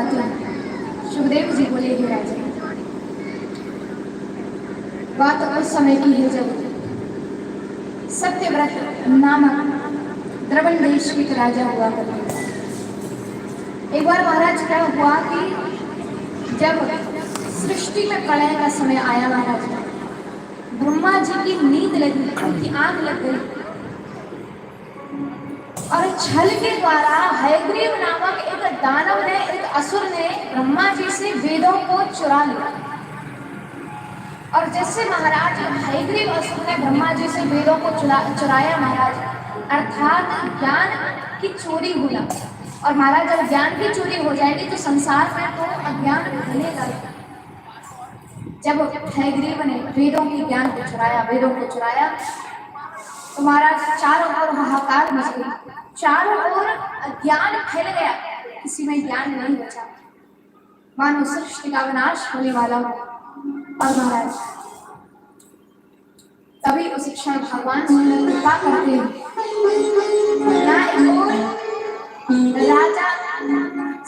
बताती हूँ। सुखदेव जी बोले, हे राजा, बात उस समय की है जब सत्यव्रत नामक द्रवण देश के एक राजा हुआ करते थे। एक बार महाराज क्या हुआ कि जब सृष्टि में प्रलय का समय आया, महाराज ब्रह्मा जी की नींद लगी, उनकी आंख लग गई और छल के द्वारा हयग्रीव नामक एक दानव ने, एक असुर ने ब्रह्मा जी से वेदों को चुरा लिया। और जैसे महाराज हयग्रीव असुर ने ब्रह्मा जी से वेदों को चुराया महाराज, अर्थात ज्ञान की चोरी हुई। और महाराज जब ज्ञान की चोरी हो जाएगी तो संसार में तो अज्ञान बनेगा। जब हयग्रीव ने वेदों के ज्ञान को चुराया तो महाराज चारों ओर हाहाकार मच गई, चारों ओर अज्ञान फैल गया, किसी में ज्ञान नहीं बचा, मानो सृष्टि का विनाश होने वाला हो। और महाराज तभी उस क्षण भगवान कृपा करते हैं। ना एक और राजा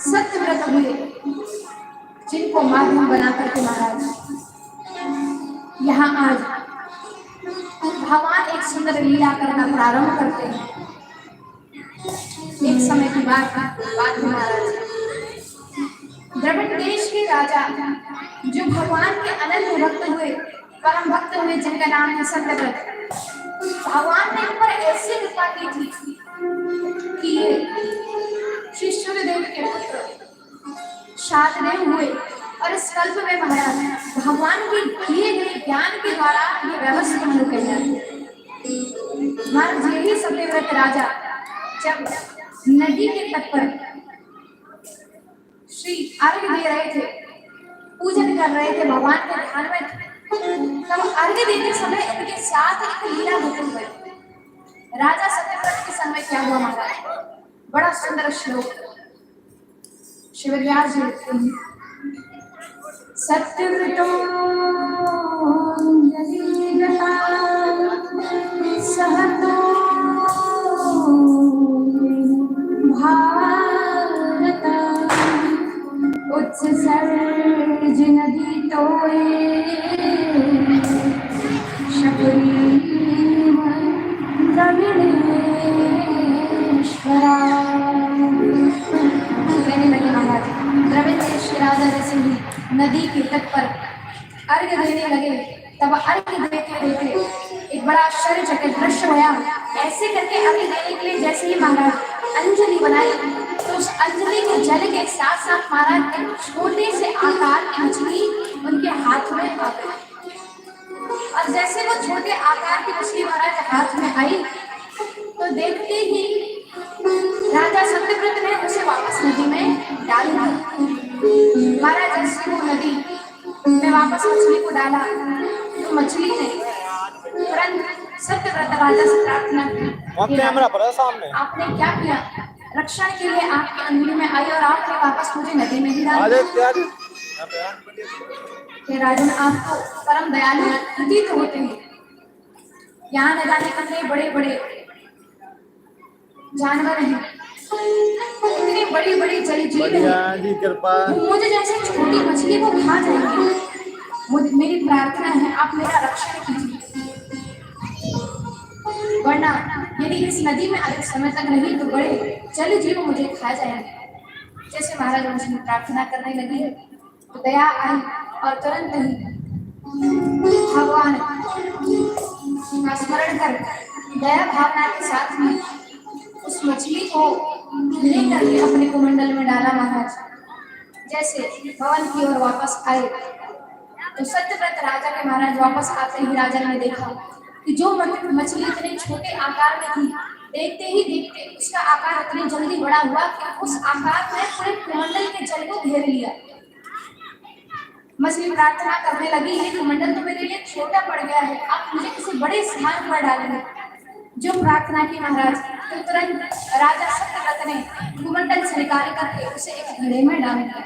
सत्यव्रत हुए, जिनको माध्यम बना करके महाराज यहाँ आज भगवान एक सुंदर लीला करना प्रारंभ करते हैं। एक समय की बात महाराज, द्रविड़ देश के राजा जो भगवान के अनंत भक्त हुए, परम भक्त हुए, जिनका नाम है सत्यव्रत, भगवान ने उन पर ऐसी कृपा की थी कि श्री सूर्यदेव के पुत्र शातदेव हुए। और इस कल्प में महाराज भगवान के दिए गए ज्ञान के द्वारा ये व्यवस्था हो गई है। महाराज यही सत्यव्रत राजा जब नदी के तट पर श्री अर्घ्य दे रहे थे, पूजन कर रहे थे, भगवान के ध्यान में, तब अर्घ्य देते समय उनके साथ एक लीला घटित हुई। राजा सत्यव्रत के समय क्या हुआ महाराज, बड़ा सुंदर श्लोक शिव व्यास जी लिखते हैं। सत्यव्रतो यदि सहतो भारत उत्सर्ज नदी तोये शबरीम द्रविणेश्वरा। कहने लगे महाराज, द्रविड़ देश के राजा जैसे ही नदी के तट पर अर्घ्य देने लगे, तब अर्घ्य देते देते एक बड़ा आश्चर्यचकित दृश्य हुआ। ऐसे करके अर्घ्य देने के लिए जैसे ही महाराज अंजलि बनाई तो उस अंजलि के जल के साथ साथ महाराज एक छोटे से आकार की मछली उनके हाथ में आ गई। और जैसे वो छोटे आकार की मछली महाराज हाथ में आई तो देखते ही राजा सत्यव्रत ने उसे वापस नदी में डाल दिया। महाराज जैसे वो नदी में वापस मछली को डाला तो मछली ने तुरंत सत्यव्रत राजा से प्रार्थना की, आपने क्या किया, रक्षण के लिए आपकी अंगुली में आई और आपने वापस मुझे नदी में ही डाल दिया। राजन आपको परम दयालु प्रतीत होते हैं। यहाँ न जाने कितने बड़े बड़े जानवर हैं, इतनी बड़ी बड़ी जल जीव हैं, मुझे जैसे छोटी मछली को खा जाएंगे। मेरी प्रार्थना है आप मेरा रक्षण कीजिए, वरना यदि इस नदी में अधिक समय तक रही तो बड़े जल जीव मुझे खा जाएंगे। जैसे महाराज उनसे प्रार्थना करने लगी तो दया आई और तुरंत ही भगवान का स्मरण कर दया भावना के साथ में उस मछली को लेकर के अपने कुमंडल में डाला। महाराज जैसे भवन की ओर वापस आए तो सत्यव्रत राजा के महाराज वापस आते ही राजा ने देखा कि जो मछली इतने छोटे आकार में थी, देखते ही देखते उसका आकार इतनी जल्दी बड़ा हुआ कि उस आकार ने पूरे कुमंडल के जल को घेर लिया। मछली प्रार्थना करने लगी, ये कुमंडल तो मेरे लिए छोटा पड़ गया है, आप मुझे किसी बड़े स्थान पर डालेंगे। जो प्रार्थना की महाराज तो तुरंत राजा सत्यव्रत ने कुमंडल से निकाल करके उसे एक घड़े में डाल दिया।